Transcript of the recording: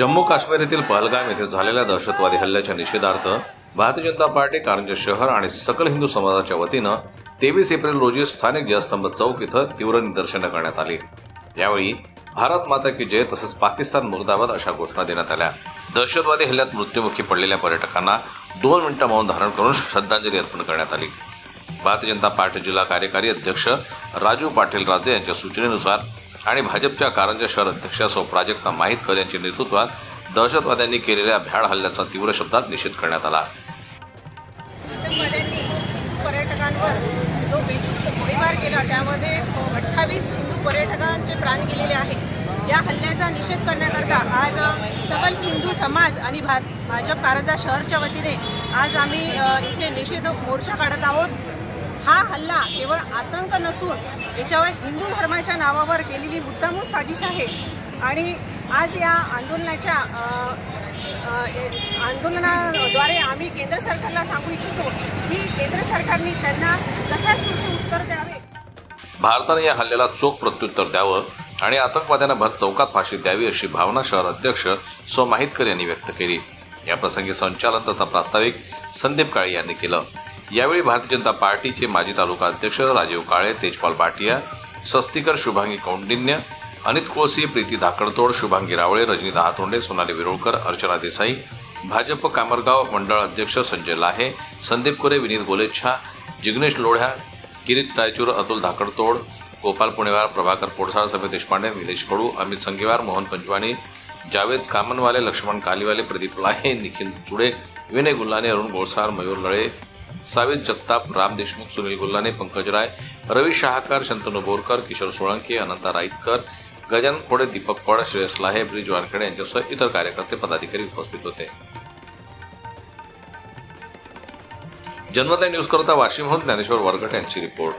जम्मू काश्मीर येथील पहलगाम येथे झालेल्या दहशतवादी हल्ल्याच्या निषेधार्थ भारतीय जनता पार्टी कारंजा शहर आणि सकल हिंदू समाजाच्या वतीनं 23 एप्रिल रोजी स्थानिक जयस्तंभ चौक इथं तीव्र निदर्शनं करण्यात आली। यावेळी भारत माता की जय तसंच पाकिस्तान मुर्दाबाद अशा घोषणा देण्यात आल्या। दहशतवादी हल्ल्यात मृत्युमुखी पडलेल्या पर्यटकांना 2 मिनिटं मौन धारण करून श्रद्धांजली अर्पण करण्यात आली। भारतीय जनता पार्टी जिल्हा कार्यकारी अध्यक्ष राजू पाटील राजे यांच्या सूचनेनुसार आणि भाजपच्या कारंजा शहर अध्यक्षा सौ प्राजक्ता माहितकर यांच्या नेतृत्वात दहशतवाद्यांनी केलेल्या भ्याड हल्ल्याचा तीव्र शब्दात निषेध करण्यात आला। पर्यटकांवर जो बेछूट गोळीबार केला त्यामध्ये 28 हिंदू पर्यटकांचे प्राण गेलेले आहेत। या हल्ल्याचा निषेध करण्याकरता आज सकल हिंदू समाज आणि भाजप कारंजा शहरच्या वतीने आज आम्ही इथे निषेध मोर्चा काढत आहोत। हा हल्ला केवळ आतंक नसून याच्यावर हिंदू धर्माच्या नावावर केलेली मुद्दामूळ साजिश आहे आणि आज या आंदोलनाद्वारे आम्ही केंद्र सरकारला सांगू इच्छितो की केंद्र सरकारने त्यांना जशाच तसे उत्तर द्यावे। भारताने या हल्ल्याला चोख प्रत्युत्तर द्यावं आणि आतंकवाद्यांना भर चौकात फाशी द्यावी अशी भावना शहर अध्यक्ष सौ माहितकर यांनी व्यक्त केली। या प्रसंगी संचालन तथा प्रास्ताविक संदीप काळे यांनी केलं। यावेळी भारतीय जनता पार्टीचे माजी तालुका अध्यक्ष राजीव काळे, तेजपाल बाटिया, सस्तीकर, शुभांगी कौंडिन्य, अनित कोळसी, प्रीती धाकडतोड, शुभांगी रावळे, रजनी दहातोंडे, सोनाली विरोळकर, अर्चना देसाई, भाजप कामरगाव मंडळ अध्यक्ष संजय लाहे, संदीप कोरे, विनीत गोलेच्छा, जिग्नेश लोढ्या, किरीट रायचूर, अतुल धाकडतोड, गोपाल पुणेवार, प्रभाकर पोडसाळ, समीर देशपांडे, निलेश कडू, अमित संगीवार, मोहन पंचवाणी, जावेद कामनवाले, लक्ष्मण कालीवाले, प्रदीप लाहे, निखिल तुडे, विनय गुल्लाने, अरुण गोळसार, मयूर लळे, सावित जगताप, राम देशमुख, सुनील गुल्लाने, पंकज राय, रवी शहाकर, शंतनू बोरकर, किशोर सोळंके, अनंता राईतकर, गजानन खोडे, दीपक पड, श्रेयस लाहे, ब्रिज वानखेडे यांच्यासह इतर कार्यकर्ते पदाधिकारी उपस्थित होते। जनमत न्यूज करता वाशिमहून ज्ञानेश्वर वरगट यांची रिपोर्ट।